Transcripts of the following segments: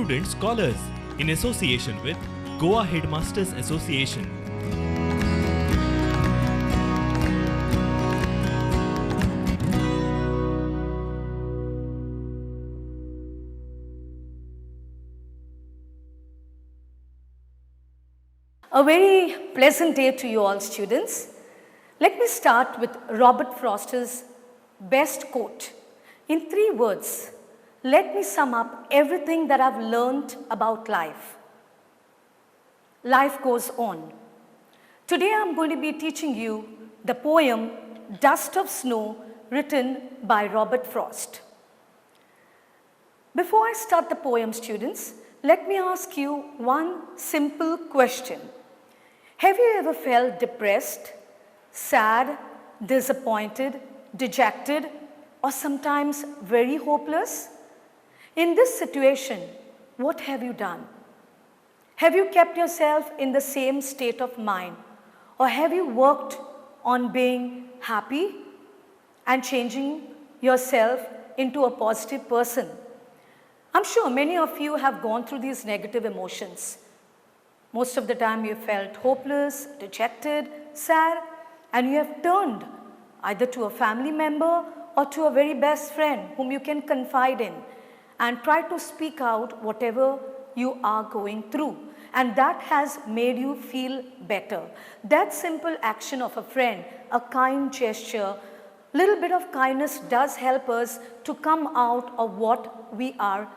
Prudent Scholars in association with Goa Headmasters Association. A very pleasant day to you all, students. Let me start with Robert Frost's best quote. In 3 words, let me sum up everything that I've learned about life. Life goes on. Today I'm going to be teaching you the poem Dust of Snow, written by Robert Frost. Before I start the poem, students, let me ask you one simple question. Have you ever felt depressed, sad, disappointed, dejected, or sometimes very hopeless? In this situation, what have you done? Have you kept yourself in the same state of mind, or have you worked on being happy and changing yourself into a positive person? I'm sure many of you have gone through these negative emotions. Most of the time you felt hopeless, dejected, sad, and you have turned either to a family member or to a very best friend whom you can confide in and try to speak out whatever you are going through. And that has made you feel better. That simple action of a friend, a kind gesture, little bit of kindness does help us to come out of what we are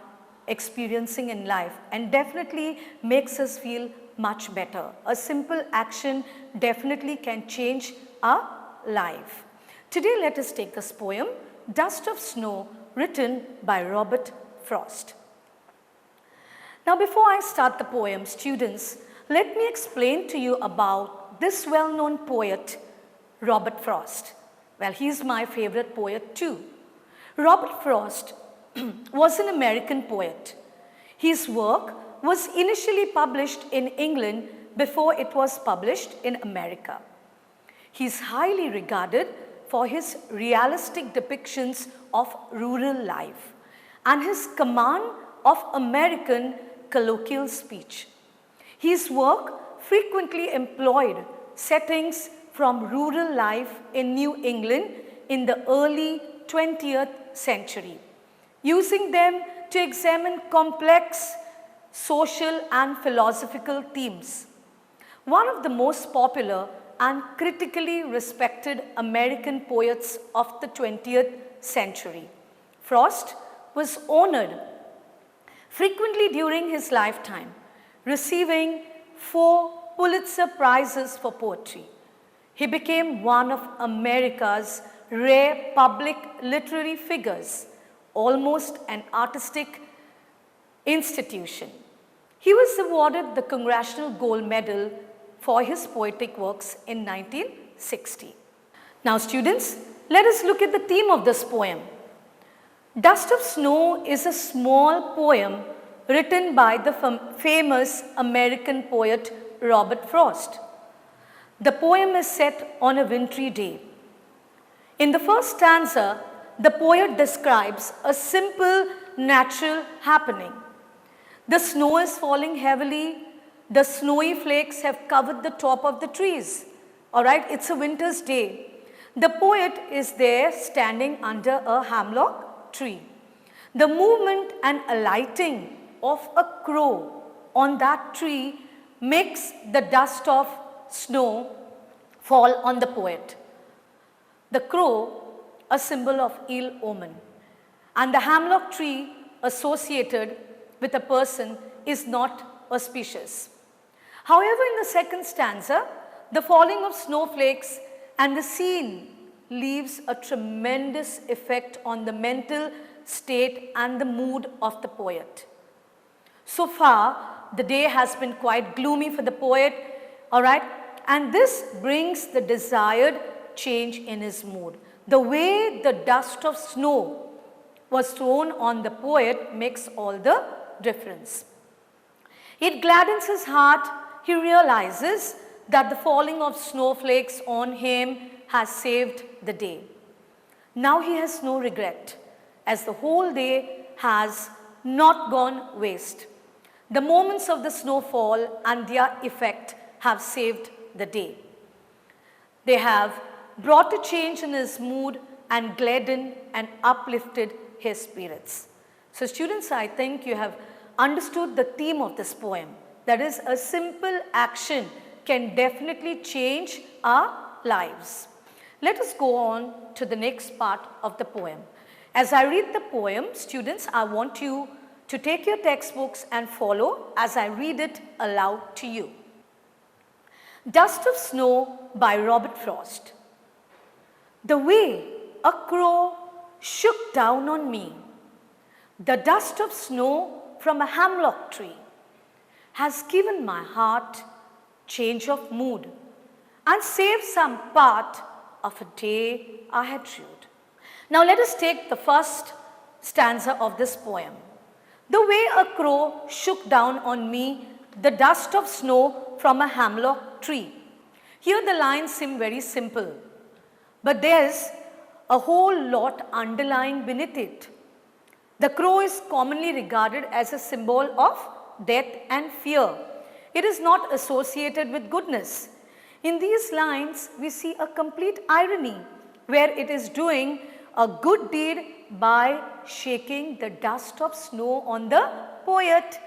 experiencing in life and definitely makes us feel much better. A simple action definitely can change our life. Today let us take this poem, Dust of Snow, written by Robert Frost. Now before I start the poem, students, let me explain to you about this well-known poet, Robert Frost. Well, he's my favorite poet too. Robert Frost was an American poet. His work was initially published in England before it was published in America. He is highly regarded for his realistic depictions of rural life and his command of American colloquial speech. His work frequently employed settings from rural life in New England in the early 20th century, using them to examine complex social and philosophical themes. One of the most popular and critically respected American poets of the 20th century, Frost was honored frequently during his lifetime, receiving 4 Pulitzer Prizes for poetry. He became one of America's rare public literary figures, almost an artistic institution. He was awarded the Congressional Gold Medal for his poetic works in 1960. Now students, let us look at the theme of this poem. Dust of Snow is a small poem written by the famous American poet Robert Frost. The poem is set on a wintry day. In the first stanza, the poet describes a simple natural happening. The snow is falling heavily. The snowy flakes have covered the top of the trees. All right, it's a winter's day. The poet is there standing under a hemlock tree. The movement and alighting of a crow on that tree makes the dust of snow fall on the poet. The crow, a symbol of ill omen, and the hemlock tree associated with a person is not auspicious. However, in the second stanza, the falling of snowflakes and the scene leaves a tremendous effect on the mental state and the mood of the poet. So far, the day has been quite gloomy for the poet, all right, and this brings the desired change in his mood. The way the dust of snow was thrown on the poet makes all the difference. It gladdens his heart. He realizes that the falling of snowflakes on him has saved the day. Now he has no regret, as the whole day has not gone waste. The moments of the snowfall and their effect have saved the day. They have brought a change in his mood and gladdened and uplifted his spirits. So students, I think you have understood the theme of this poem. That is, a simple action can definitely change our lives. Let us go on to the next part of the poem. As I read the poem, students, I want you to take your textbooks and follow as I read it aloud to you. Dust of Snow by Robert Frost. The way a crow shook down on me, the dust of snow from a hemlock tree, has given my heart change of mood and saved some part of a day I had rued. Now let us take the first stanza of this poem. The way a crow shook down on me, the dust of snow from a hemlock tree. Here the lines seem very simple, but there's a whole lot underlying beneath it. The crow is commonly regarded as a symbol of death and fear. It is not associated with goodness. In these lines, we see a complete irony where it is doing a good deed by shaking the dust of snow on the poet.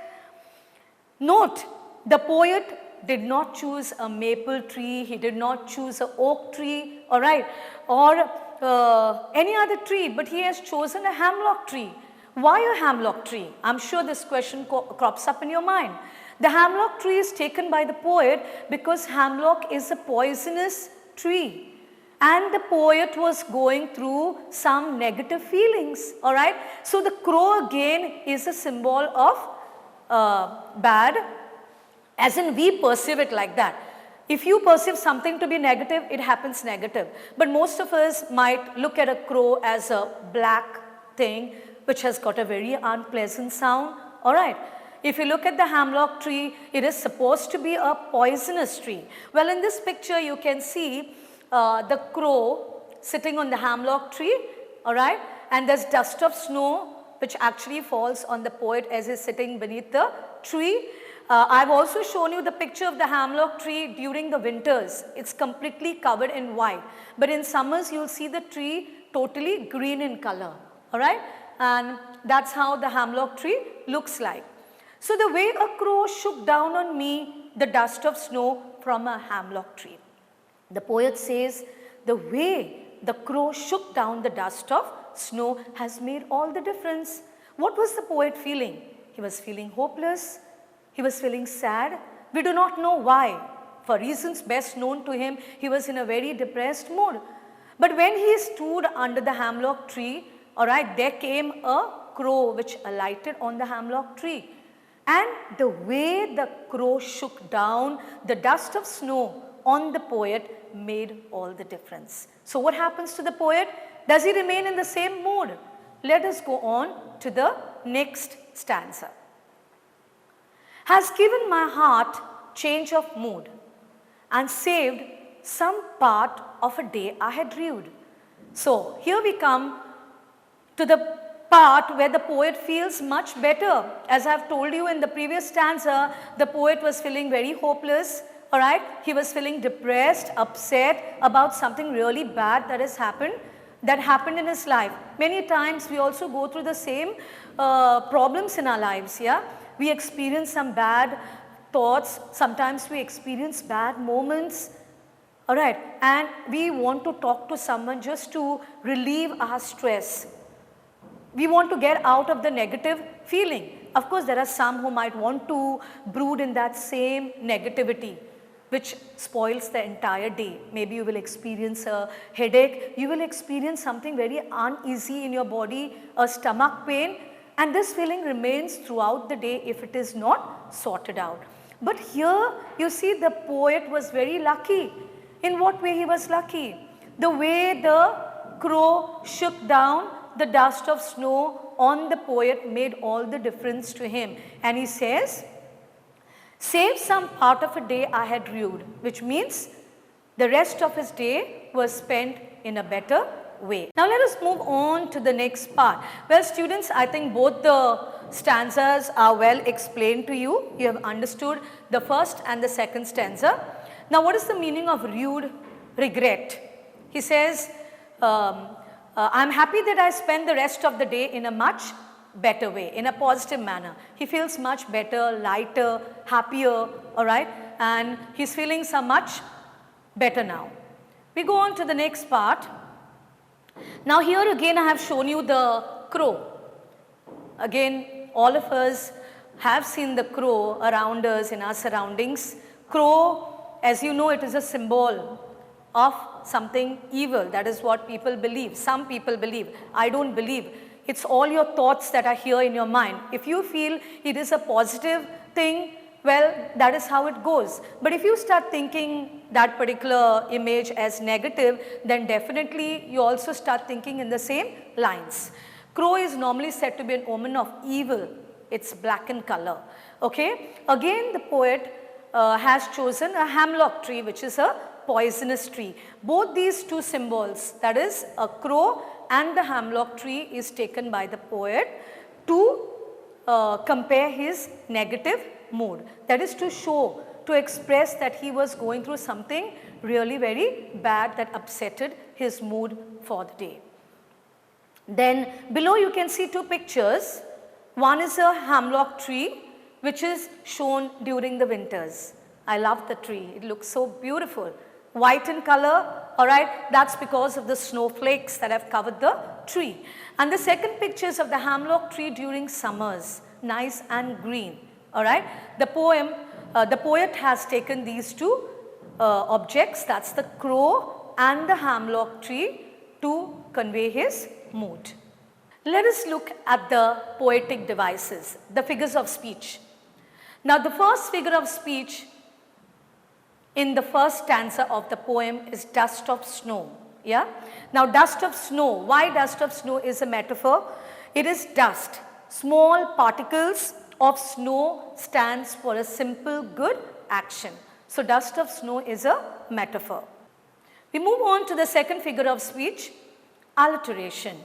Note, the poet did not choose a maple tree, he did not choose an oak tree, all right, or any other tree, but he has chosen a hemlock tree. Why a hemlock tree? I'm sure this question crops up in your mind. The hemlock tree is taken by the poet because hemlock is a poisonous tree. And the poet was going through some negative feelings, all right. So the crow again is a symbol of bad, as in we perceive it like that. If you perceive something to be negative, it happens negative. But most of us might look at a crow as a black thing which has got a very unpleasant sound, all right. If you look at the hemlock tree, it is supposed to be a poisonous tree. Well, in this picture you can see the crow sitting on the hemlock tree, all right, and there's dust of snow which actually falls on the poet as he's sitting beneath the tree. I've also shown you the picture of the hemlock tree during the winters. It's completely covered in white, but in summers you'll see the tree totally green in color, all right, and that's how the hemlock tree looks like. So the way a crow shook down on me, the dust of snow from a hemlock tree. The poet says, the way the crow shook down the dust of snow has made all the difference. What was the poet feeling? He was feeling hopeless. He was feeling sad. We do not know why. For reasons best known to him, he was in a very depressed mood. But when he stood under the hemlock tree, all right, there came a crow which alighted on the hemlock tree. And the way the crow shook down the dust of snow on the poet made all the difference. So what happens to the poet? Does he remain in the same mood? Let us go on to the next stanza. Has given my heart change of mood and saved some part of a day I had rued. So here we come to the part where the poet feels much better. As I have told you in the previous stanza, the poet was feeling very hopeless, all right. He was feeling depressed, upset about something really bad that happened in his life. Many times we also go through the same problems in our lives, yeah. We experience some bad thoughts, sometimes we experience bad moments, all right, and we want to talk to someone just to relieve our stress. We want to get out of the negative feeling. Of course, there are some who might want to brood in that same negativity, which spoils the entire day. Maybe you will experience a headache, you will experience something very uneasy in your body, a stomach pain, and this feeling remains throughout the day if it is not sorted out. But here you see the poet was very lucky. In what way he was lucky? The way the crow shook down the dust of snow on the poet made all the difference to him. And he says, save some part of a day I had rued, which means the rest of his day was spent in a better way. Now let us move on to the next part. Well students, I think both the stanzas are well explained to you. You have understood the first and the second stanza. Now what is the meaning of rude regret? He says, I'm happy that I spend the rest of the day in a much better way, in a positive manner. He feels much better, lighter, happier, all right, and his feelings are much better now. We go on to the next part. Now here again I have shown you the crow. Again, all of us have seen the crow around us in our surroundings. Crow, as you know, it is a symbol of something evil. That is what people believe. Some people believe. I don't believe. It's all your thoughts that are here in your mind. If you feel it is a positive thing, well, that is how it goes. But if you start thinking that particular image as negative, then definitely you also start thinking in the same lines. Crow is normally said to be an omen of evil. It's black in color. Okay. Again, the poet has chosen a hemlock tree, which is a poisonous tree. Both these two symbols, that is a crow and the hemlock tree, is taken by the poet to compare his negative mood. That is to show, to express that he was going through something really very bad that upsetted his mood for the day. Then below you can see two pictures. One is a hemlock tree which is shown during the winters. I love the tree. It looks so beautiful. White in color, all right, that's because of the snowflakes that have covered the tree. And the second picture is of the hemlock tree during summers, nice and green, all right. The poet has taken these two objects, that's the crow and the hemlock tree, to convey his mood. Let us look at the poetic devices, the figures of speech. Now the first figure of speech in the first stanza of the poem is dust of snow. Yeah. Now dust of snow, why dust of snow is a metaphor? It is dust. Small particles of snow stands for a simple good action. So dust of snow is a metaphor. We move on to the second figure of speech, alliteration.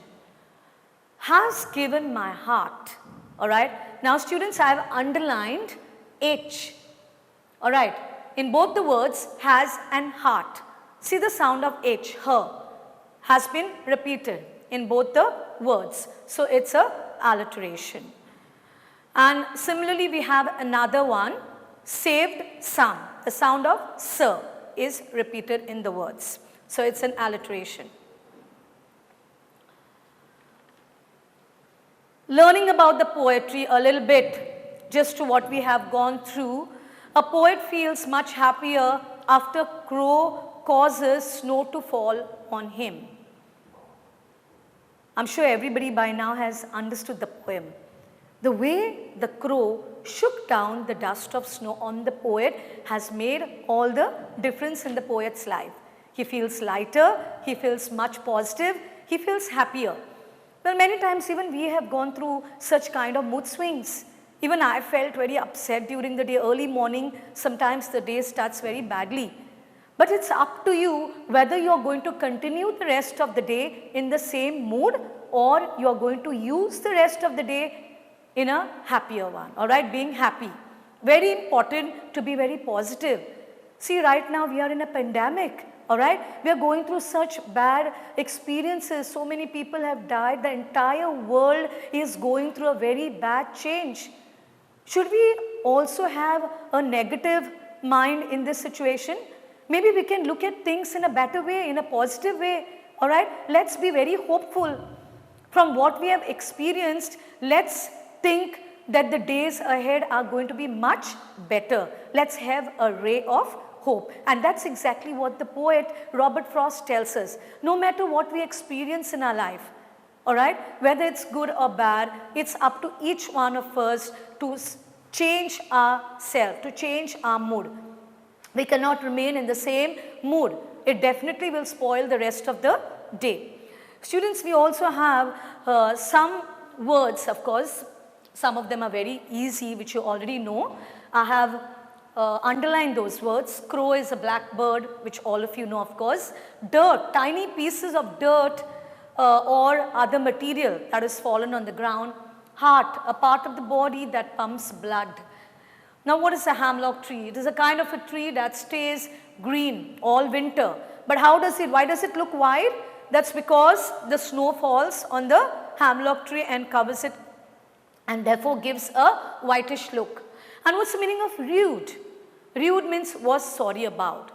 Has given my heart. All right. Now students, I have underlined H. All right. In both the words, has and heart. See the sound of H, her, has been repeated in both the words. So it's a alliteration. And similarly, we have another one, saved some. The sound of sir is repeated in the words. So it's an alliteration. Learning about the poetry a little bit, just to what we have gone through, a poet feels much happier after crow causes snow to fall on him. I'm sure everybody by now has understood the poem. The way the crow shook down the dust of snow on the poet has made all the difference in the poet's life. He feels lighter, he feels much positive, he feels happier. Well, many times even we have gone through such kind of mood swings. Even I felt very upset during the day, early morning, sometimes the day starts very badly. But it's up to you whether you are going to continue the rest of the day in the same mood or you are going to use the rest of the day in a happier one, all right, being happy. Very important to be very positive. See, right now we are in a pandemic, all right. We are going through such bad experiences. So many people have died. The entire world is going through a very bad change. Should we also have a negative mind in this situation? Maybe we can look at things in a better way, in a positive way, all right. Let's be very hopeful. From what we have experienced, let's think that the days ahead are going to be much better. Let's have a ray of hope. And that's exactly what the poet Robert Frost tells us. No matter what we experience in our life, all right, whether it's good or bad, it's up to each one of us to change ourselves, to change our mood. We cannot remain in the same mood. It definitely will spoil the rest of the day. Students, we also have some words, of course. Some of them are very easy, which you already know. I have underlined those words. Crow is a black bird, which all of you know, of course. Dirt, tiny pieces of dirt or other material that is fallen on the ground. Heart, a part of the body that pumps blood. Now what is a hemlock tree? It is a kind of a tree that stays green all winter. But why does it look white? That's because the snow falls on the hemlock tree and covers it and therefore gives a whitish look. And what's the meaning of rude? Rude means was sorry about.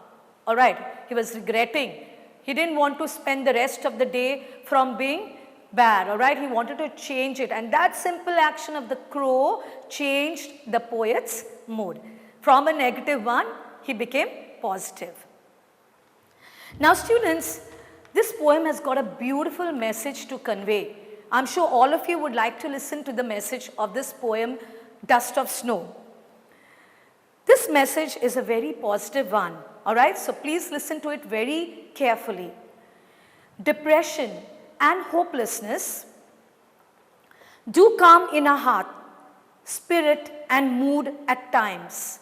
Alright, he was regretting. He didn't want to spend the rest of the day from being bad, alright, he wanted to change it, and that simple action of the crow changed the poet's mood. From a negative one, he became positive. Now students, this poem has got a beautiful message to convey. I'm sure all of you would like to listen to the message of this poem, Dust of Snow. This message is a very positive one, alright, so please listen to it very carefully. Depression and hopelessness do come in our heart, spirit and mood at times.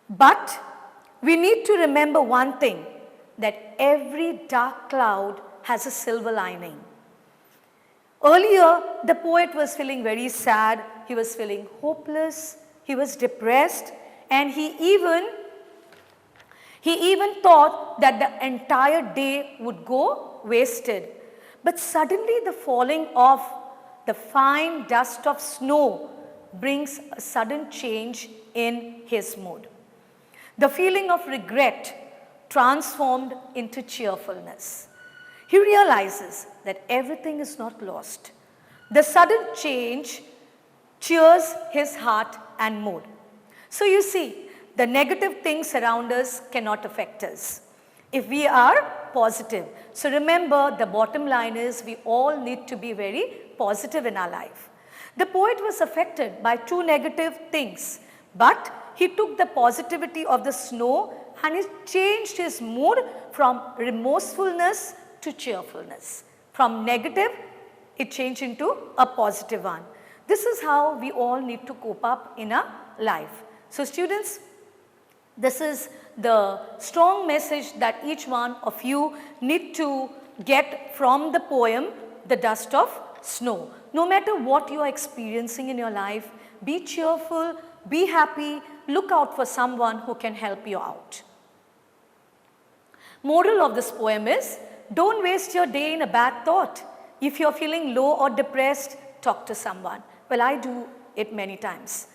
But we need to remember one thing, that every dark cloud has a silver lining. Earlier, the poet was feeling very sad, he was feeling hopeless, he was depressed, and he even thought that the entire day would go wasted. But suddenly the falling of the fine dust of snow brings a sudden change in his mood. The feeling of regret transformed into cheerfulness. He realizes that everything is not lost. The sudden change cheers his heart and mood. So you see, the negative things around us cannot affect us if we are positive. So remember, the bottom line is we all need to be very positive in our life. The poet was affected by two negative things, but he took the positivity of the snow and he changed his mood from remorsefulness to cheerfulness. From negative, it changed into a positive one. This is how we all need to cope up in our life. So students, this is the strong message that each one of you need to get from the poem, The Dust of Snow. No matter what you are experiencing in your life, be cheerful, be happy, look out for someone who can help you out. Moral of this poem is, don't waste your day in a bad thought. If you're feeling low or depressed, talk to someone. Well, I do it many times.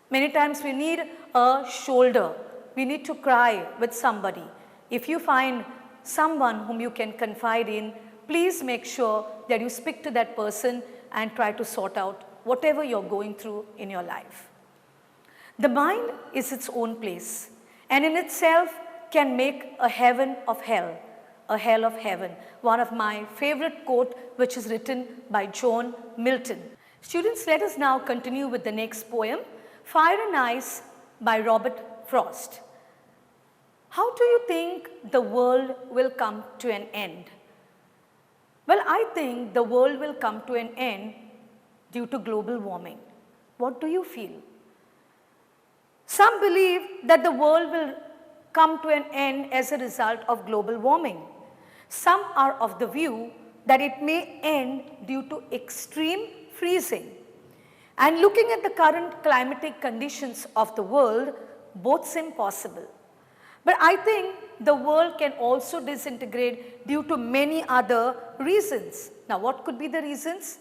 Many times we need a shoulder. We need to cry with somebody. If you find someone whom you can confide in, please make sure that you speak to that person and try to sort out whatever you're going through in your life. The mind is its own place, and in itself can make a heaven of hell, a hell of heaven. One of my favorite quote, which is written by John Milton. Students, let us now continue with the next poem, Fire and Ice by Robert Frost. How do you think the world will come to an end? Well, I think the world will come to an end due to global warming. What do you feel? Some believe that the world will come to an end as a result of global warming. Some are of the view that it may end due to extreme freezing. And looking at the current climatic conditions of the world, both seem possible. But I think the world can also disintegrate due to many other reasons. Now, what could be the reasons?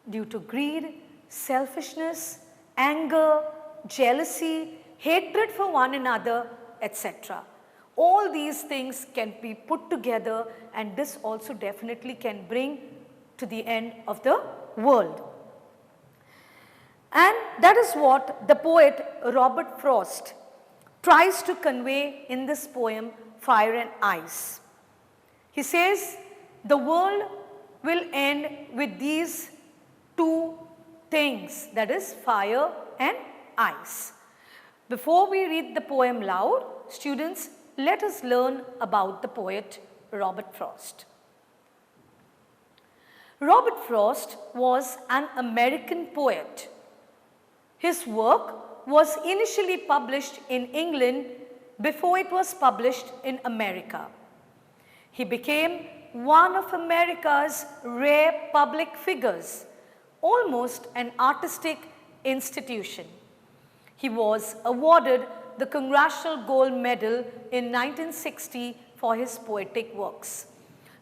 Due to greed, selfishness, anger, jealousy, hatred for one another, etc. All these things can be put together, and this also definitely can bring to the end of the world. And that is what the poet Robert Frost tries to convey in this poem, Fire and Ice. He says, the world will end with these two things, that is fire and ice. Before we read the poem loud, students, let us learn about the poet Robert Frost. Robert Frost was an American poet. His work was initially published in England before it was published in America. He became one of America's rare public figures, almost an artistic institution. He was awarded the Congressional Gold Medal in 1960 for his poetic works.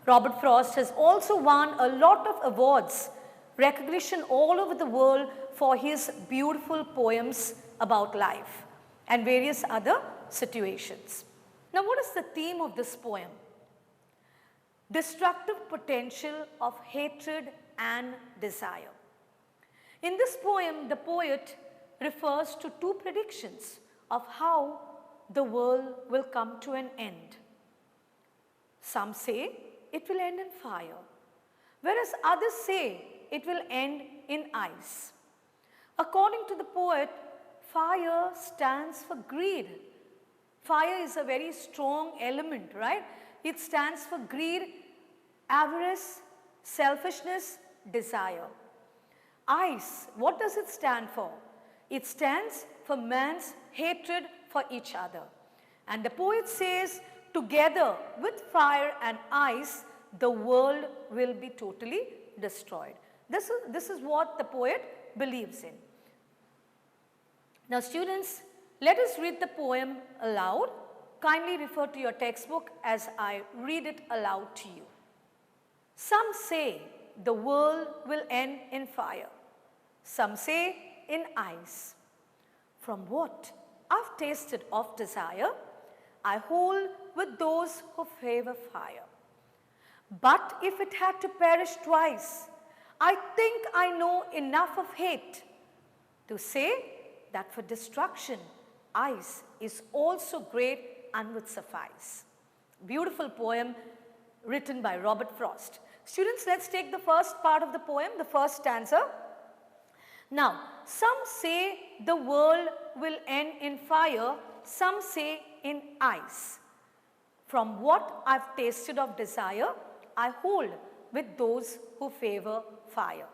Robert Frost has also won a lot of awards, recognition all over the world for his beautiful poems about life and various other situations. Now, what is the theme of this poem? Destructive potential of hatred and desire. In this poem, the poet refers to two predictions of how the world will come to an end. Some say it will end in fire, whereas others say it will end in ice. According to the poet, fire stands for greed. Fire is a very strong element, right? It stands for greed, avarice, selfishness, desire. Ice, what does it stand for? It stands for man's hatred for each other. And the poet says, together with fire and ice, the world will be totally destroyed. This is what the poet believes in. Now students, let us read the poem aloud. Kindly refer to your textbook as I read it aloud to you. Some say the world will end in fire. Some say in ice. From what I've tasted of desire, I hold with those who favor fire. But if it had to perish twice, I think I know enough of hate to say that for destruction, ice is also great and would suffice. Beautiful poem written by Robert Frost. Students, let's take the first part of the poem, the first stanza. Now, some say the world will end in fire, some say in ice. From what I've tasted of desire, I hold with those who favor fire.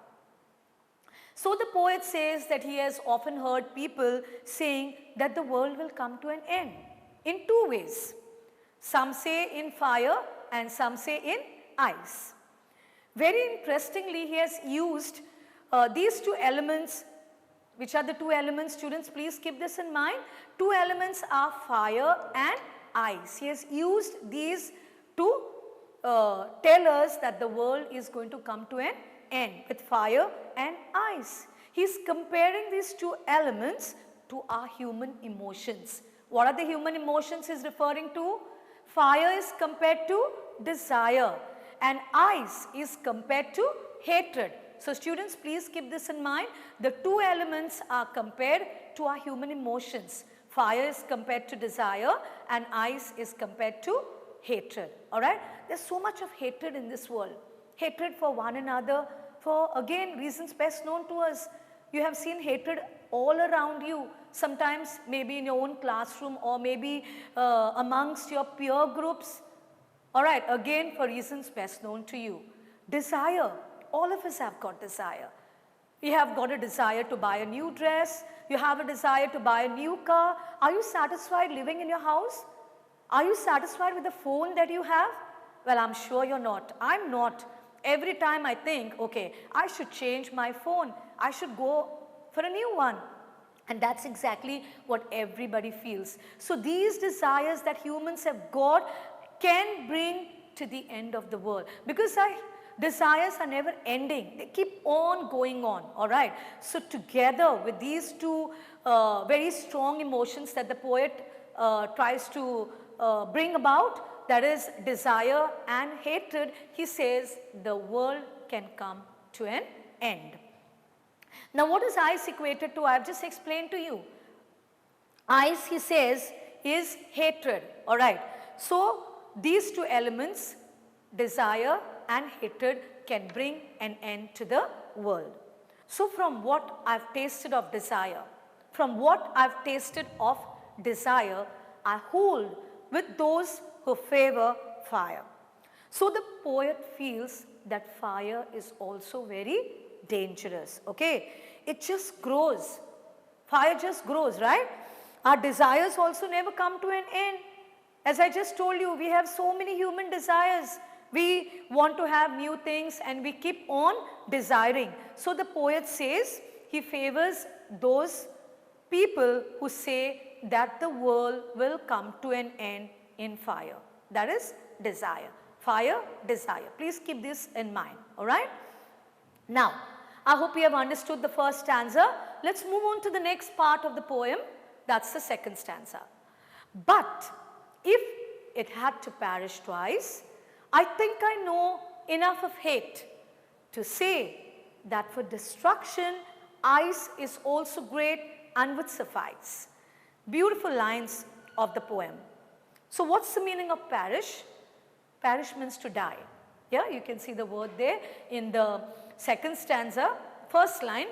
So the poet says that he has often heard people saying that the world will come to an end in two ways. Some say in fire and some say in ice. Very interestingly, he has used these two elements. Which are the two elements, students? Please keep this in mind. Two elements are fire and ice. He has used these to tell us that the world is going to come to an end with fire and ice. He is comparing these two elements to our human emotions. What are the human emotions he is referring to? Fire is compared to desire and ice is compared to hatred. So students, please keep this in mind. The two elements are compared to our human emotions. Fire is compared to desire and ice is compared to hatred. Alright? There's so much of hatred in this world. Hatred for one another, for again reasons best known to us. You have seen hatred all around you. Sometimes maybe in your own classroom or maybe amongst your peer groups. Alright, again for reasons best known to you. Desire. All of us have got desire. You have got a desire to buy a new dress. You have a desire to buy a new car. Are you satisfied living in your house? Are you satisfied with the phone that you have? Well, I'm sure you're not. I'm not. Every time I think, okay, I should change my phone. I should go for a new one. And that's exactly what everybody feels. So these desires that humans have got can bring to the end of the world. Because desires are never ending. They keep on going on, all right. So together with these two very strong emotions that the poet tries to bring about, that is desire and hatred, he says the world can come to an end. Now what is ice equated to? I have just explained to you. Ice, he says, is hatred, all right. So these two elements, desire and hatred, can bring an end to the world. So from what I've tasted of desire, I hold with those who favor fire. So the poet feels that fire is also very dangerous, okay. It just grows. Fire just grows, right? Our desires also never come to an end. As I just told you, we have so many human desires. We want to have new things and we keep on desiring. So the poet says he favors those people who say that the world will come to an end in fire. That is desire. Fire, desire. Please keep this in mind, alright? Now, I hope you have understood the first stanza. Let's move on to the next part of the poem. That's the second stanza. But if it had to perish twice, I think I know enough of hate to say that for destruction, ice is also great and would suffice. Beautiful lines of the poem. So what's the meaning of perish? Perish means to die. Yeah, you can see the word there in the second stanza. First line,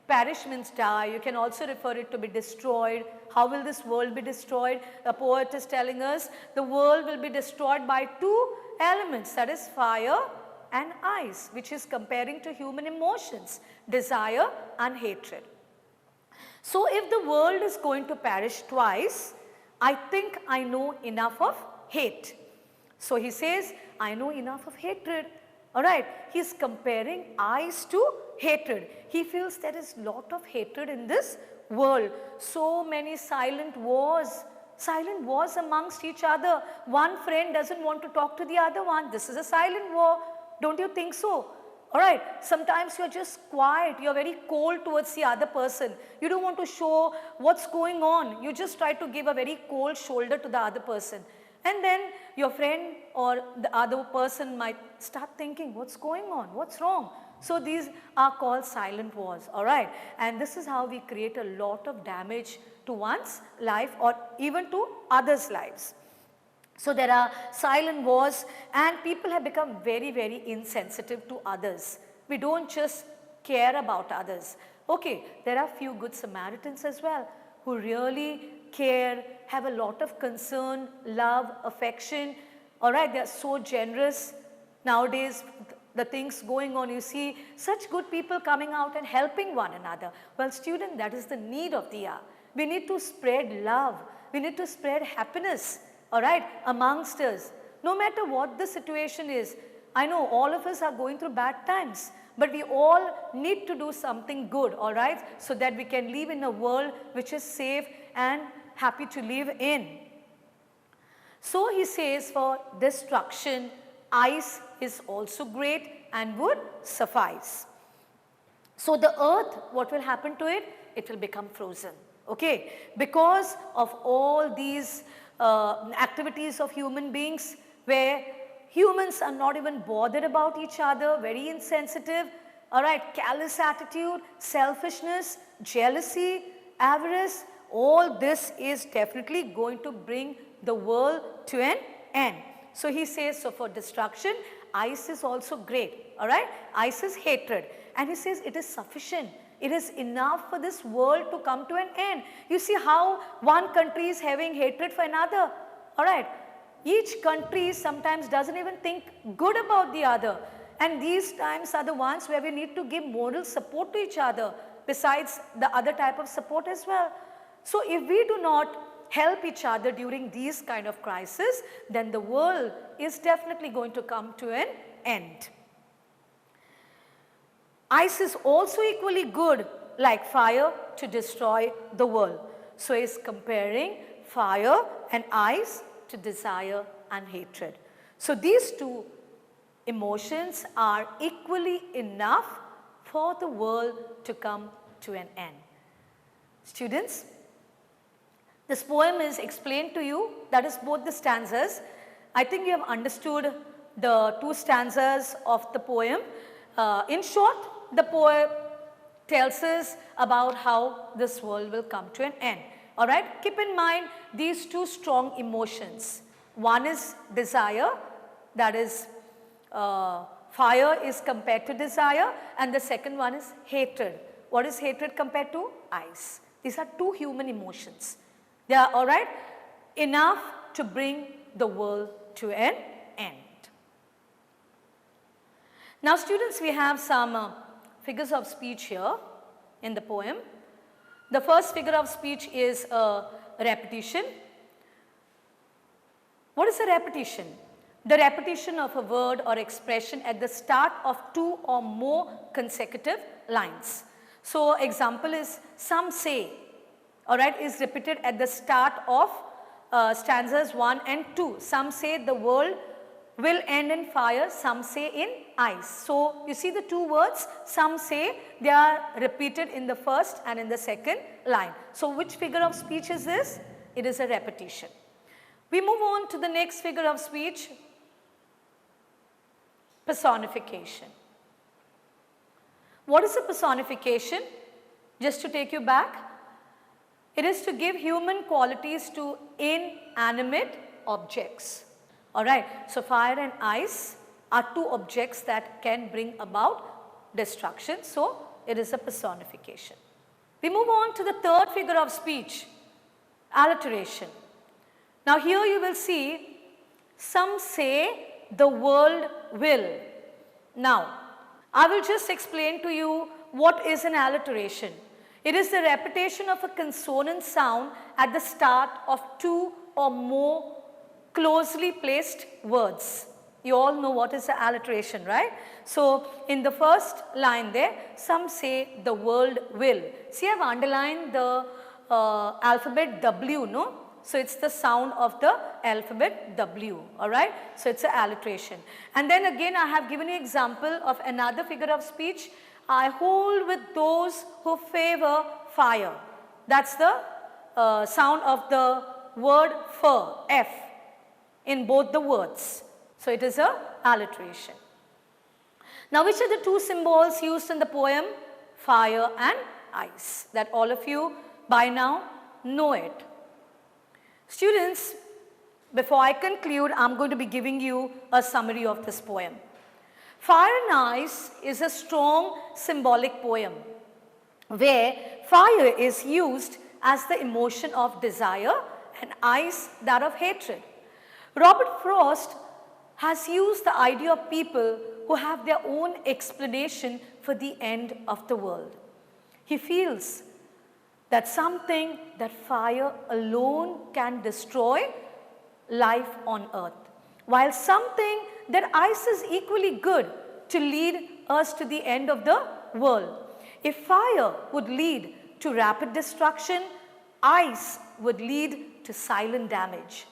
perish means die. You can also refer it to be destroyed. How will this world be destroyed? The poet is telling us the world will be destroyed by two elements, that is fire and ice, which is comparing to human emotions, desire and hatred. So if the world is going to perish twice, I think I know enough of hate. So he says, I know enough of hatred. Alright, he is comparing ice to hatred. He feels there is lot of hatred in this world. So many silent wars amongst each other. One friend doesn't want to talk to the other one. This is a silent war. Don't you think so? Alright, sometimes you're just quiet, you're very cold towards the other person. You don't want to show what's going on. You just try to give a very cold shoulder to the other person. And then your friend or the other person might start thinking, what's going on? What's wrong? So these are called silent wars, alright. And this is how we create a lot of damage to one's life or even to others' lives. So there are silent wars and people have become very, very insensitive to others. We don't just care about others. Okay, there are few good Samaritans as well who really care, have a lot of concern, love, affection. Alright, they are so generous. Nowadays, the things going on, you see such good people coming out and helping one another. Well, student, that is the need of the hour. We need to spread love. We need to spread happiness, alright, amongst us. No matter what the situation is, I know all of us are going through bad times, but we all need to do something good, alright, so that we can live in a world which is safe and happy to live in. So he says for destruction, ice is also great and would suffice. So the earth, what will happen to it? It will become frozen. Okay, because of all these activities of human beings where humans are not even bothered about each other, very insensitive, alright, callous attitude, selfishness, jealousy, avarice, all this is definitely going to bring the world to an end. So he says, so for destruction, ice is also great, alright, ice is hatred, and he says it is sufficient. It is enough for this world to come to an end. You see how one country is having hatred for another. Alright, each country sometimes doesn't even think good about the other. And these times are the ones where we need to give moral support to each other besides the other type of support as well. So if we do not help each other during these kind of crises, then the world is definitely going to come to an end. Ice is also equally good like fire to destroy the world. So he is comparing fire and ice to desire and hatred. So these two emotions are equally enough for the world to come to an end. Students, this poem is explained to you, that is both the stanzas. I think you have understood the two stanzas of the poem. In short, the poet tells us about how this world will come to an end. Alright, keep in mind these two strong emotions. One is desire, that is fire is compared to desire, and the second one is hatred. What is hatred compared to? Ice. These are two human emotions. They are, alright, enough to bring the world to an end. Now students, we have some figures of speech here in the poem. The first figure of speech is a repetition. What is a repetition? the repetition of a word or expression at the start of 2 or more consecutive lines. So, example is some say, alright, is repeated at the start of stanzas 1 and 2. Some say the world will end in fire, some say in ice. So, you see the 2 words, some say, they are repeated in the first and in the second line. So, which figure of speech is this? It is a repetition. We move on to the next figure of speech, personification. What is a personification? Just to take you back, it is to give human qualities to inanimate objects. Alright, so fire and ice are 2 objects that can bring about destruction. So, it is a personification. We move on to the third figure of speech, alliteration. Now, here you will see some say the world will. Now, I will just explain to you what is an alliteration. It is the repetition of a consonant sound at the start of 2 or more closely placed words. You all know what is the alliteration, right? So, in the first line there, some say the world will. See, I have underlined the alphabet W, no? So, it is the sound of the alphabet W, alright. So, it is an alliteration. And then again I have given you example of another figure of speech. I hold with those who favor fire. That is the sound of the word fir, F, in both the words. So, it is a alliteration. Now, which are the 2 symbols used in the poem? Fire and ice, that all of you by now know it. Students, before I conclude, I am going to be giving you a summary of this poem. Fire and Ice is a strong symbolic poem where fire is used as the emotion of desire and ice that of hatred. Robert Frost has used the idea of people who have their own explanation for the end of the world. He feels that something that fire alone can destroy life on earth, while something that ice is equally good to lead us to the end of the world. If fire would lead to rapid destruction, ice would lead to silent damage.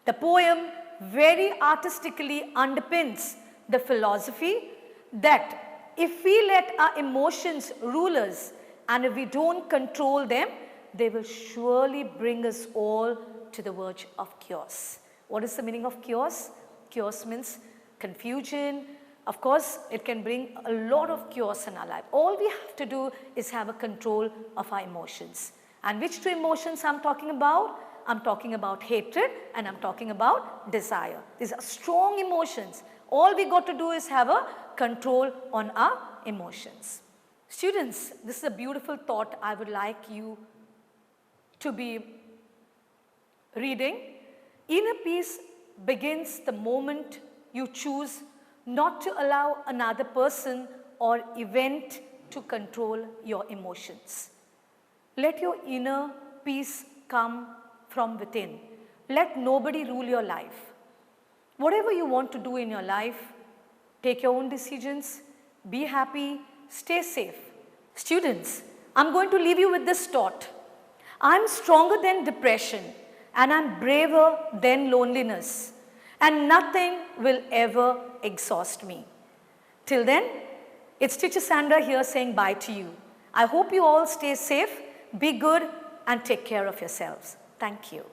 The poem very artistically underpins the philosophy that if we let our emotions rule us and if we don't control them, they will surely bring us all to the verge of chaos. What is the meaning of chaos? Chaos means confusion. Of course, it can bring a lot of chaos in our life. All we have to do is have a control of our emotions. And which 2 emotions I am talking about? I am talking about hatred and I am talking about desire. These are strong emotions. All we got to do is have a control on our emotions. Students, this is a beautiful thought I would like you to be reading. Inner peace begins the moment you choose not to allow another person or event to control your emotions. Let your inner peace come from within. Let nobody rule your life. Whatever you want to do in your life, take your own decisions, be happy, stay safe. Students, I'm going to leave you with this thought. I'm stronger than depression and I'm braver than loneliness, and nothing will ever exhaust me. Till then, it's teacher Sandra here saying bye to you. I hope you all stay safe, be good and take care of yourselves. Thank you.